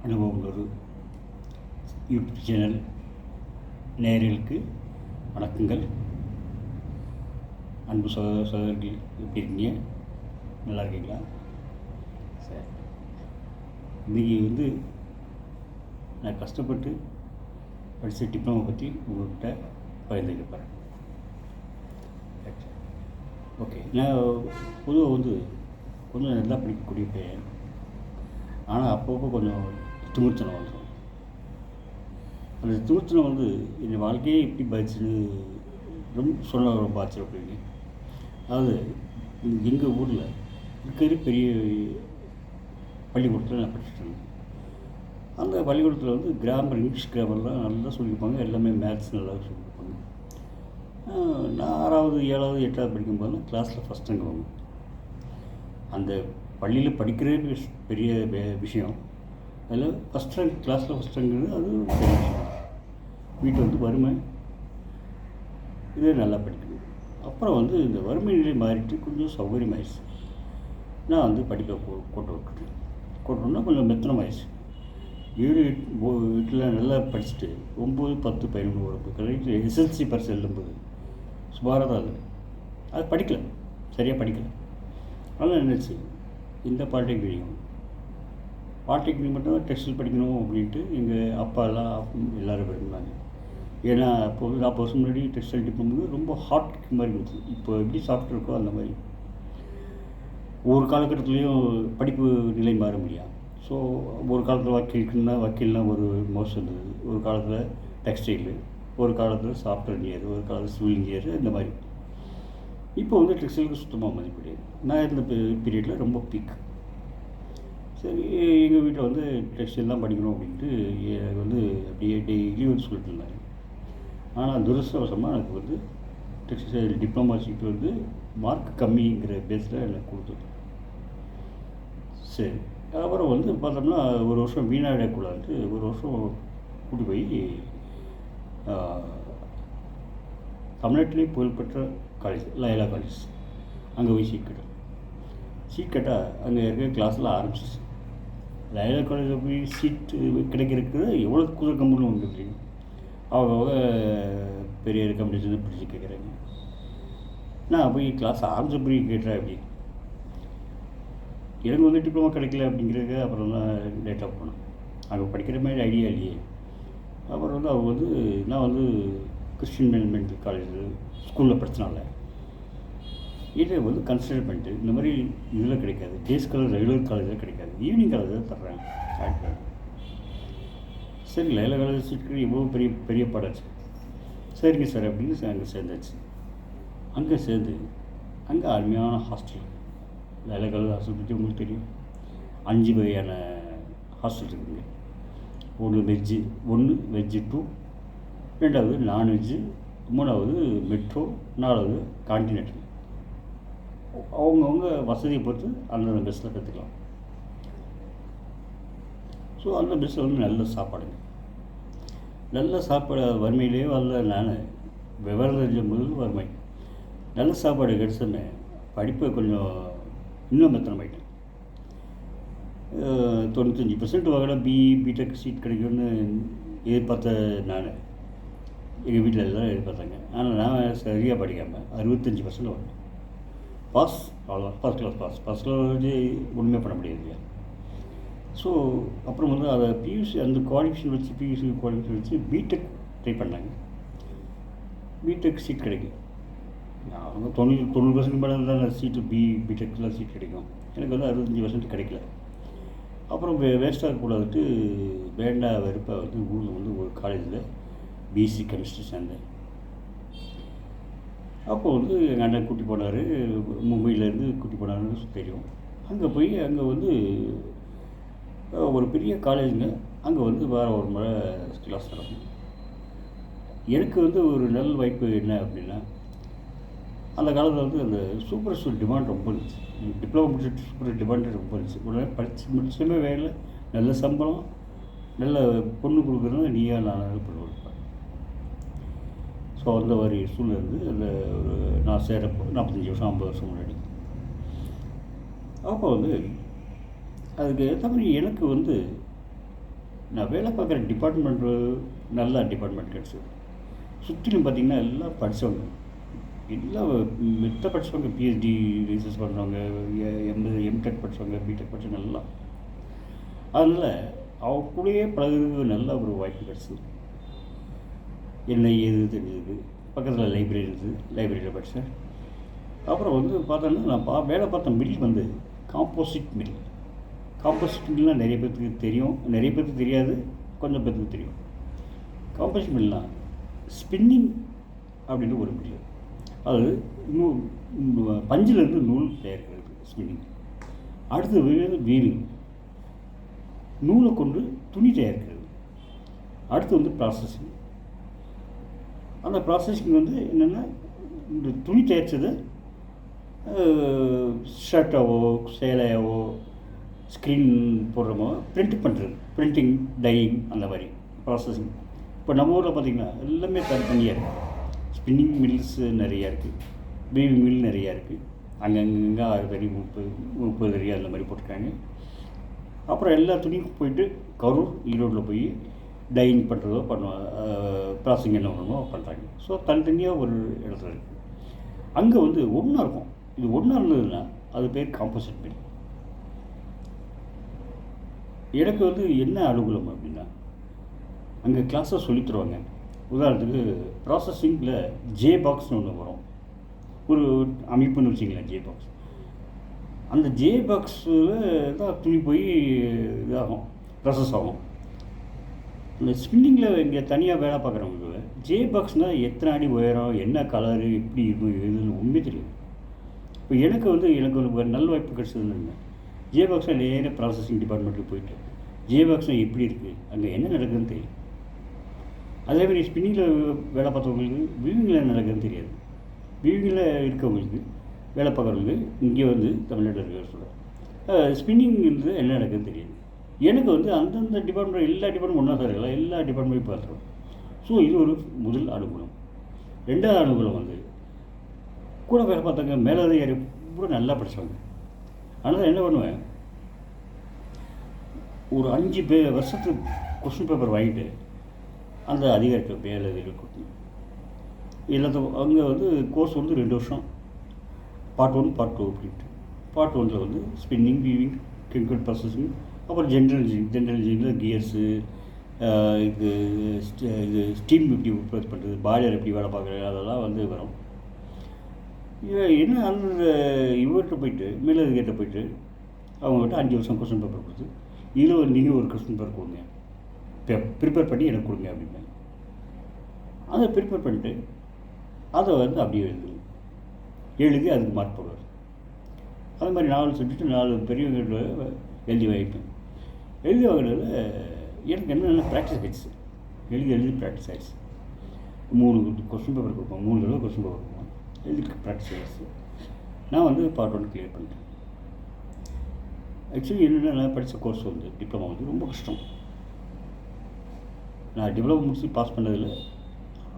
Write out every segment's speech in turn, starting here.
அனுபவம் ஒரு YouTube channel நேயர்களுக்கு வணக்கங்கள். அன்பு சகோதரர்கள் எப்படி இருக்கீங்க? நல்லா இருக்கீங்களா? சரி, இன்றைக்கி நான் கஷ்டப்பட்டு படித்த டிப்ளமோ பற்றி உங்கள்கிட்ட பகிர்ந்துக்க போகிறேன். ஓகே, நான் பொதுவாக கொஞ்சம் நல்லா படிக்கக்கூடிய பையன். ஆனால் அப்பப்போ கொஞ்சம் திமிர்த்தனம் வந்துடும். அந்த திமிர்த்தனம் என் வாழ்க்கையே எப்படி பாதிச்சுன்னு ரொம்ப ஆச்சரியப்படுவீங்க. அதாவது எங்கள் ஊரில் இருக்கிற பெரிய பள்ளிக்கூடத்தில் நான் படிச்சுட்டு இருந்தேன். அந்த பள்ளிக்கூடத்தில் கிராமர், இங்கிலீஷ் கிராமர்லாம் நல்லா சொல்லியிருப்பாங்க. எல்லாமே மேத்ஸ் நல்லா சொல்லியிருப்பாங்க. நான் 6வது 7வது 8வது படிக்கும்போது கிளாஸில் ஃபஸ்ட் ரேங்க் வாங்குவேன். அந்த பள்ளியில் படிக்கிறதே பெரிய விஷயம். அதில் ஃபஸ்ட் ரேங்க், கிளாஸில் ஃபஸ்ட் ரேங்க்ங்கிறது அது பெரிய விஷயம். வீட்டில் வறுமை, இதே நல்லா படிக்கணும். அப்புறம் இந்த வறுமை நிலை மாறிட்டு கொஞ்சம் சௌகரியமாயிடுச்சு. நான் படிக்க கொட்டணுன்னா கொஞ்சம் மெத்தனமாயிடுச்சு. 7 8 நல்லா படிச்சுட்டு 9 10 11 வரப்பு கரெக்ட் எஸ்எல்சி பரிசு எழுதும்போது சுமாராக தான் அது படிக்கல, சரியாக படிக்கல. அதனால் என்னாச்சு, இந்த பாலிடெக்னிக் மட்டும் டெக்ஸ்டைல் படிக்கணும் அப்படின்ட்டு எங்கள் அப்பாலாம் எல்லோரும் விரும்பினாங்க. ஏன்னா அப்போது 40 வருஷம் முன்னாடி டெக்ஸ்டைல் டிப்ளமோ ரொம்ப ஹாட் மாதிரி இருந்துச்சு. இப்போ எப்படி சாஃப்ட் இருக்கோ அந்த மாதிரி. ஒவ்வொரு காலகட்டத்துலேயும் படிப்பு நிலை மாற முடியாது. ஸோ ஒரு காலத்தில் வக்கீல்னா ஒரு மோஸ்ட் இருந்தது, ஒரு காலத்தில் டெக்ஸ்டைலு, ஒரு காலத்தில் சாஃப்ட்வேர் இன்ஜினியர், ஒரு காலத்தில் சிவில் இன்ஜினியர், இந்த மாதிரி. இப்போ டெக்ஸ்டைலுக்கு சுத்தமாக மதிப்பு கிடையாது. நான் இருந்த பீரியடில் ரொம்ப பீக். சரி, எங்கள் வீட்டில் டெக்ஸ்டைல் தான் படிக்கணும் அப்படின்ட்டு அப்படியே டெய்லி சொல்லிட்டு இருந்தாங்க. ஆனால் துரதிர்ஷ்டவசமாக எனக்கு டெக்ஸ்டைல் டிப்ளமா சீட்டு மார்க் கம்மிங்கிற பேஸில் எனக்கு கொடுத்தது. சரி, அப்புறம் பார்த்தோம்னா ஒரு வருஷம் வீணாயிடக்கூடாதுன்ட்டு ஒரு வருஷம் கூட்டி போய் தமிழ்நாட்டிலே புகழ்பெற்ற காலேஜ் லயோலா காலேஜ், அங்கே போய் சீட் கேட்டால் அங்கே இருக்கிற கிளாஸில் ஆரம்பிச்சிச்சு. லயோலா காலேஜில் போய் சீட்டு கிடைக்கிறதுக்கு எவ்வளோ குதிரை கம்பெனி தெரியும். அவங்க பெரிய ரெக்கமெண்டேஷன் பிடிச்சி கேட்குறாங்க. நான் போய் கிளாஸ் ஆரம்பிச்சபடி கேட்டேன். அப்படி எனக்கு டிப்ளமா கிடைக்கல அப்படிங்கிறதுக்கு அப்புறம் தான் லேட்டாக போனேன். அங்கே படிக்கிற மாதிரி ஐடியா இல்லையே. அப்புறம் அவங்க நான் கிறிஸ்டின் மேனேஜ்மெண்ட் காலேஜ் ஸ்கூலில் படித்தனால இதை கன்சிடர் பண்ணிட்டு இந்த மாதிரி இதில் கிடைக்காது, டேஸ் காலேஜ் ரெகுலர் காலேஜில் கிடைக்காது, ஈவினிங் காலேஜில் தர்றாங்க. சரி, லயோலா காலேஜ் சீட்டு எவ்வளோ பெரிய பாடாச்சு. சரிங்க சார் அப்படின்னு அங்கே சேர்ந்தாச்சு. அங்கே சேர்ந்து அங்கே அருமையான ஹாஸ்டல், லயோலா காலேஜ் ஹாஸ்டல் பற்றி உங்களுக்கு தெரியும். 5 வகையான ஹாஸ்டல் இருக்குதுங்க. ஒன்று வெஜ்ஜு 2, 2வது நான்வெஜ்ஜு, 3வது மெட்ரோ, 4வது கான்டினென்டல். அவங்கவுங்க வசதியை பொறுத்து அந்தந்த மெஸ்ஸில் கற்றுக்கலாம். ஸோ அந்த மெஸ்ஸில் நல்ல சாப்பாடுங்க, நல்ல சாப்பாடு. வறுமையிலே வரல, நான் விவரம் தெரிஞ்ச முதல் வறுமை. நல்ல சாப்பாடு கிடைச்சோன்னே படிப்பை கொஞ்சம் இன்னும் மெத்தனமாயிட்டேன். 95% வகையில் பிடெக் சீட் கிடைக்கும்னு எதிர்பார்த்த நான், எங்கள் வீட்டில் எல்லோரும் எதிர்பார்த்தாங்க. ஆனால் நான் சரியாக படிக்காமல் 65% வரும் பாஸ், அவ்வளோதான். ஃபஸ்ட் கிளாஸ் ஒன்றுமே பண்ண முடியாது இல்லையா. ஸோ அப்புறம் அதை பியூசி அந்த குவாலிஃபிகேஷன் வச்சு, பியூசி குவாலிஃபிகேஷன் வச்சு பிடெக் ட்ரை பண்ணாங்க. பிடெக் சீட் கிடைக்கும். அவங்க 90% மேலே தான் சீட்டு பிடெக்கில் சீட் கிடைக்கும். எனக்கு 65% கிடைக்கல. அப்புறம் வேஸ்ட்டாக இருக்கக்கூடாதுட்டு வேண்டா வெறுப்பாக ஊரில் ஒரு காலேஜில் பிஎஸ்சி கெமிஸ்ட்ரி சேர்ந்தேன். அப்போது எங்கள் அண்ணன் கூட்டி போனார், மும்பையிலேருந்து கூட்டி போனாருன்னு தெரியும். அங்கே போய் அங்கே ஒரு பெரிய காலேஜுங்க. அங்கே வார ஒரு முறை கிளாஸ் நடக்கும். எனக்கு ஒரு நல்ல வாய்ப்பு என்ன அப்படின்னா, அந்த காலத்தில் அந்த சூப்பர் டிமாண்ட் ரொம்ப இருந்துச்சு. டிப்ளமோ முடிச்சுட்டு சூப்பர் டிமாண்ட் ரொம்ப இருந்துச்சு. உடனே முடிச்சுமே வேலை, நல்ல சம்பளம், நல்ல பொண்ணு கொடுக்குறது நீயா நான் பண்ண கொடுப்பேன். ஸோ அந்த மாதிரி சூழ்நிலை அந்த நான் சேரப்போ 45 வருஷம் 50 வருஷம் முன்னாடி. அப்போ அதுக்கு ஏற்ற மாதிரி எனக்கு நான் வேலை பார்க்குற டிபார்ட்மெண்ட்டு நல்ல டிபார்ட்மெண்ட் கிடச்சிது. சுற்றிலும் பார்த்திங்கன்னா எல்லாம் படித்தவங்க, எல்லாம் மெத்த படித்தவங்க, பிஹெச்டி ரிசர்ச் பண்ணுறவங்க, எம்டெக் படித்தவங்க, பிடெக் படித்தவங்க எல்லாம். அதனால் அவங்க கூடயே பழகுறதுக்கு நல்ல ஒரு வாய்ப்பு கிடச்சிது. என்ன ஏது தெரிஞ்சது. பக்கத்தில் லைப்ரரி இருந்தது, லைப்ரரியில் படித்தேன். அப்புறம் வந்து பார்த்தோன்னா நான் வேலை பார்த்த மில் வந்து காம்போசிட் மில். காம்போசிட் மில்னால் நிறைய பேர்த்துக்கு தெரியும், நிறைய பேர்த்துக்கு தெரியாது, கொஞ்சம் பேர்த்துக்கு தெரியும். காம்போசிட் மில்னால் ஸ்பின்னிங் அப்படின்னு ஒரு மில். அது பஞ்சிலேருந்து நூல் தயாரிக்கிறது ஸ்பின்னிங். அடுத்து வீவிங், நூலை கொண்டு துணி தயாரிக்கிறது. அடுத்து வந்து ப்ராசஸிங். அந்த ப்ராசஸிங் வந்து என்னென்னா, இந்த துணி தயாரித்ததை ஷர்ட்டாவோ சேலையாவோ ஸ்க்ரீன் போடுறமோ பிரிண்ட் பண்ணுறது, பிரிண்டிங், டையிங், அந்த மாதிரி ப்ராசஸிங். இப்போ நம்ம ஊரில் பார்த்திங்கன்னா எல்லாமே தனித்தனியாக இருக்குது. ஸ்பின்னிங் மில்ஸ் நிறையா இருக்குது, வீவிங் மில் நிறையா இருக்குது. அங்கங்கே 6 அடி 30 அடி அந்த மாதிரி போட்டிருக்காங்க. அப்புறம் எல்லா துணிக்கும் போயிட்டு கரூர், ஈரோட்டில் போய் டையிங் பண்ணுறதோ ப்ராசஸிங் என்ன பண்ணணுமோ பண்ணுறாங்க. ஸோ தனித்தனியாக ஒரு இடத்துல இருக்குது. அங்கே வந்து ஒன்றா இருக்கும். இது ஒன்றா இருந்ததுன்னா அது பேர் காம்போசிட் மில். எனக்கு வந்து என்ன அனுகூலம் அப்படின்னா, அங்கே கிளாஸை சொல்லித்தருவாங்க. உதாரணத்துக்கு ப்ராசஸிங்கில் ஜே பாக்ஸ்னு ஒன்று வரும், ஒரு அமைப்புன்னு வச்சிங்களேன், ஜே பாக்ஸ். அந்த ஜே பாக்ஸில் தான் துணி போய் இதாகும், ப்ராசஸ் ஆகும். இந்த ஸ்பின்னிங்கில் இங்கே தனியாக வேலை பார்க்குறவங்களுக்கு ஜே பாக்ஸ்னால் எத்தனை அடி உயரம், என்ன கலரு, எப்படி இதுன்னு உண்மை தெரியும். இப்போ எனக்கு ஒரு நல்ல வாய்ப்பு கிடச்சதுன்னு, ஜே பாக்ஸில் நேராக ப்ராசஸிங் டிபார்ட்மெண்ட்டுக்கு போயிட்டு ஜே பாக்ஸில் எப்படி இருக்குது, அங்கே என்ன நடக்குதுன்னு தெரியும். அதேமாதிரி ஸ்பின்னிங்கில் வேலை பார்த்தவங்களுக்கு வீவிங்கில் என்ன நடக்குதுன்னு தெரியாது. வீவிங்கில் இருக்கவங்களுக்கு வேலை பார்க்குறவங்களுக்கு இங்கே வந்து தமிழ்நாட்டில் இருக்கிற சொல்கிறேன், ஸ்பின்னிங் இருந்து என்ன நடக்குதுன்னு தெரியாது. எனக்கு வந்து அந்தந்த டிபார்ட்மெண்ட், எல்லா டிபார்ட்மெண்ட் ஒன்றா சார், எல்லா டிபார்ட்மெண்ட்டும் பார்த்துருவோம். ஸோ இது ஒரு முதல் அனுகூலம். ரெண்டாவது அனுகூலம் வந்து கூட வேலை பார்த்தாங்க மேலதிகாரி கூட நல்லா படித்தவங்க. அதனால் என்ன பண்ணுவேன், ஒரு 5 வருஷத்துக்கு கொஸ்டின் பேப்பர் வாங்கிட்டு அந்த அதிகாரிக்கு மேலதிகாரி கொடுத்தேன். எல்லாத்துக்கும் அங்கே வந்து கோர்ஸ் வந்து 2 வருஷம், பார்ட் 1 பார்ட் 2 அப்படின்ட்டு. பார்ட் 1 வந்து ஸ்பின்னிங், வீவிங், கெமிக்கல் ப்ராசஸிங், அப்புறம் ஜென்ரல் இன்ஜினில் கியர்ஸு, இது ஸ்டீம் எப்படி உற்பத்தி பண்ணுறது, பாய்லர் எப்படி வேலை பார்க்குறது, அதெல்லாம் வந்து வரும். என்ன அந்த இவர்கிட்ட போயிட்டு மேலதிகாரிட்ட போயிட்டு அவங்ககிட்ட 5 வருஷம் கொஸ்டின் பேப்பர் கொடுத்து, இதில் நீங்கள் ஒரு கொஸ்டின் பேப்பர் கொடுங்க, ப்ரிப்பேர் பண்ணி எனக்கு கொடுங்க அப்படின்னு. அதை ப்ரிப்பேர் பண்ணிட்டு அதை வந்து அப்படியே எழுதி அதுக்கு மார்க் போடுவார். அது மாதிரி 4 சப்ஜெக்ட்டு 4 பெரியவங்க எழுதி வைப்பேன். எழுதி வாங்கினதில் எனக்கு என்னென்ன ப்ராக்டிஸ் ஆகிடுச்சு, எழுதி ப்ராக்டிஸ் ஆகிடுச்சு. 3 கொஸ்டின் பேப்பர் கொடுப்போம், 3 தடவை கொஸ்டின் பேப்பர் கொடுப்போம், எழுதி ப்ராக்டிஸ் ஆகிடுச்சு. நான் வந்து பார்ட் 1 கிளியர் பண்ணிட்டேன். ஆக்சுவலி என்னென்னா, நான் படித்த கோர்ஸ் வந்து டிப்ளமா வந்து ரொம்ப கஷ்டம். நான் டிப்ளமா முடிச்சு பாஸ் பண்ணதில்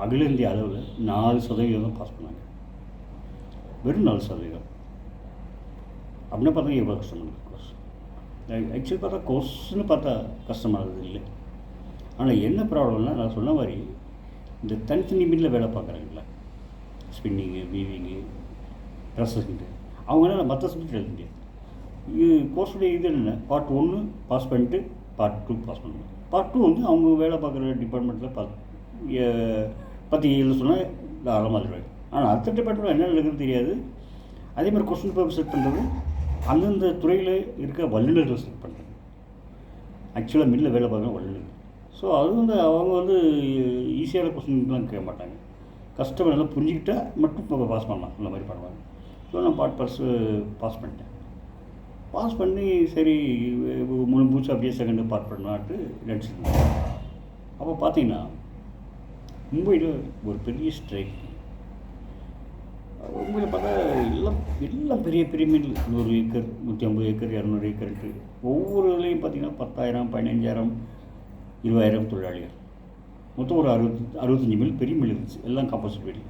அகில இந்திய அளவில் 4% தான் பாஸ் பண்ணாங்க, வெறும் 4%. அப்படின்னா பார்த்தா எவ்வளோ கஷ்டமான கோர்ஸ். ஆக்சுவலி பார்த்தா கோர்ஸ்னு பார்த்தா கஷ்டமானது இல்லை. ஆனால் என்ன ப்ராப்ளம்னா, நான் சொன்ன மாதிரி இந்த தனித்தனி மில்லில் வேலை பார்க்குறாங்களா, ஸ்பின்னிங்கு, வீவிங்கு, ப்ராசஸிங்கு, அவங்களால மற்ற சப்ஜெக்ட் எழுத முடியாது. இது கோர்ஸுடைய இது என்னென்ன, பார்ட் 1 பாஸ் பண்ணிட்டு பார்ட் 2 பாஸ் பண்ணணும். பார்ட் 2 வந்து அவங்க வேலை பார்க்குற டிபார்ட்மெண்ட்டில் பற்றி எழுத சொன்னால் தாராளமாக எழுதுவாங்க. ஆனால் அடுத்த டிபார்ட்மெண்ட் என்ன எழுதுன்னு தெரியாது. அதே மாதிரி கொஸ்டின் பேப்பர் செட் பண்ணுறது அந்தந்த துறையில் இருக்க வல்லுநர்கள் செட் பண்ணுறாங்க. ஆக்சுவலாக மில்லில் வேலை பார்க்குற வல்லுநர்கள். ஸோ அது வந்து அவங்க வந்து ஈஸியான கொஸ்டின்லாம் கேட்க மாட்டாங்க, கஷ்டம் எல்லாம் புரிஞ்சுக்கிட்டால் மட்டும் இப்போ பாஸ் பண்ணலாம், அந்த மாதிரி பண்ணுவாங்க. ஸோ நான் பாஸ் பண்ணிட்டேன். பாஸ் பண்ணி சரி முழு மூச்சு அப்படியே செகண்டு பார்ட் பண்ணாட்டு நினச்சிருந்தேன். அப்போ பார்த்தீங்கன்னா மும்பையில் ஒரு பெரிய ஸ்ட்ரைக். மும்பையில் பார்த்தா எல்லாம் பெரிய பெரிய மில், 100 ஏக்கர், 150 ஏக்கர், 200 ஏக்கர்ன்ட்டு ஒவ்வொரு இதுலேயும் பார்த்தீங்கன்னா 10,000, 15,000, 20,000 தொழிலாளிகள். மொத்தம் ஒரு 65 மில், பெரிய மில் இருந்துச்சு, எல்லாம் காம்போசிட் மில்.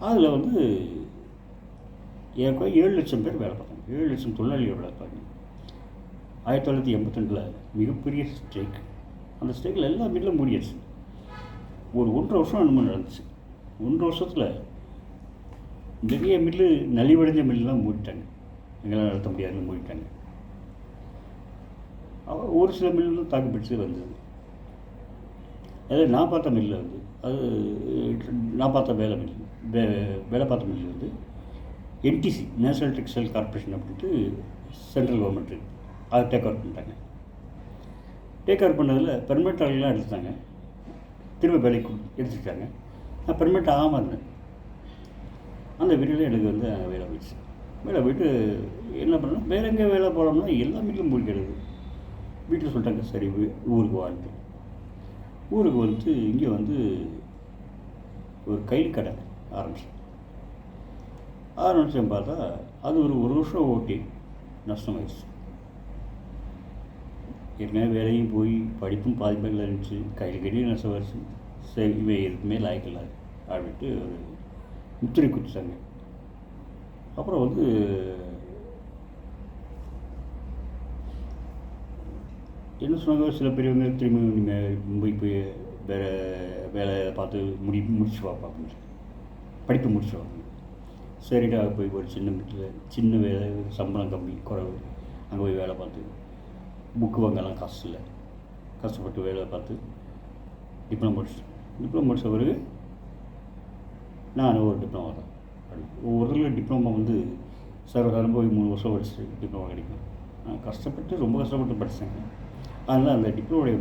அதில் வந்து ஏற்கனவே 7 லட்சம் பேர் வேலை பார்த்தாங்க, 7 லட்சம் தொழிலாளிகள் வேலை பார்த்தாங்க. 1982 மிகப்பெரிய ஸ்ட்ரைக். அந்த ஸ்ட்ரைக்கில் எல்லா மில்லும் மூடியாச்சு. ஒரு 1.5 வருஷம் என்னமோ நடந்துச்சு. 1.5 வருஷத்தில் நிறைய மில்லு நலிவடைஞ்ச மில்லாம் மூடிட்டாங்க. எங்களால் நடத்த முடியாதுன்னு மூடிட்டாங்க. ஒரு சில மில்லும் தாக்கு பிடிச்சி வந்தது. அதாவது நான் பார்த்த மில்லு வந்து அது நான் பார்த்த வேலை பார்த்த மில்லு வந்து என்டிசி, நேஷனல் டெக்ஸ்டைல் கார்பரேஷன் அப்படின்ட்டு சென்ட்ரல் கவர்மெண்ட் இருக்குது. அதை டேக் ஓவர் பண்ணிட்டாங்க. டேக் ஓவர் பண்ணதில் பெர்மனெண்ட் ஆளுங்களாம் எடுத்துட்டாங்க. திரும்ப வேலைக்கு எடுத்துக்கிட்டாங்க. நான் பெர்மனெண்ட் ஆகாமல் இருந்தேன். அந்த வீட்டில் எனக்கு வந்து வேலை போயிடுச்சு. வேலை போயிட்டு என்ன பண்ணேன், வேறு எங்கே வேலை போகலாம்னா எல்லா மில்லும் மூடிக்கிறது. வீட்டில் சொல்லிட்டாங்க, சரி ஊருக்கு வான்ட்டு. ஊருக்கு வந்து இங்கே வந்து ஒரு கைலி கடை ஆரம்பித்தேன். பார்த்தா அது ஒரு வருஷம் ஓட்டி நஷ்டமாயிடுச்சு. ஏற்கனவே வேலையும் போய் படிப்பும் பாதி பேரில் இருந்துச்சு. கையில் கட்டியும் நஷ்டமாயிடுச்சு. சரி, இவன் எதுக்குமே லாய்க்கில்லை அப்படின்ட்டு ஒரு முத்திரை குடித்தாங்க. அப்புறம் வந்து என்ன சொன்னாங்க, சில பெரியவங்க திரும்பி நீங்கள் மும்பை போய் வேறு வேலை பார்த்து முடிச்சு வாப்பா அப்படின்னு சொல்லி படிப்பு முடிச்சு வாங்க. சரிடா, போய் ஒரு சின்ன வேலை, சம்பளம் கம்மி குறைவு, அங்கே போய் வேலை பார்த்து புக்கு வாங்கலாம் காசு இல்லை, கஷ்டப்பட்டு வேலை பார்த்து டிப்ளமோ முடிச்ச பிறகு நான் ஒரு டிப்ளமோ தான். ஒவ்வொருத்தருக்கும் டிப்ளமோ வந்து சர்வசாதாரணமாக போய் 3 வருஷம் படிச்சு டிப்ளமோ கிடைக்கும். நான் ரொம்ப கஷ்டப்பட்டு படித்தேங்க. அதனால் அந்த டிப்ளமோடைய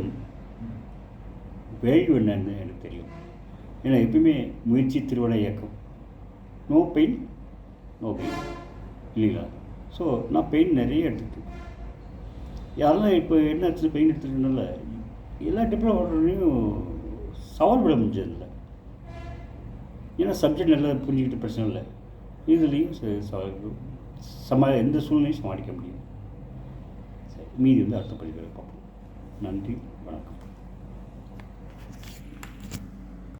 வேல்யூ என்னன்னு எனக்கு தெரியும். ஏன்னா எப்பயுமே முயற்சி திருவினை இயக்கம், நோ பெயின் நோ பெயின் இல்லைங்களா? ஸோ நான் பெயின் நிறைய எடுத்துக்கிட்டேன். யாரெல்லாம் இப்போ என்ன ஆச்சு, பெயின் எடுத்துக்கிட்டனால எல்லா டிப்ளமோடையும் சவால் விட முடிஞ்சதில்லை. ஏன்னா சப்ஜெக்ட் நல்லா புரிஞ்சுக்கிட்ட பிரச்சனை இல்லை. இதுலேயும் எந்த சூழ்நிலையும் சமாளிக்க முடியும். சரி, மீதி வந்து அடுத்த படிக்கிற பார்ப்போம். நன்றி, வணக்கம்.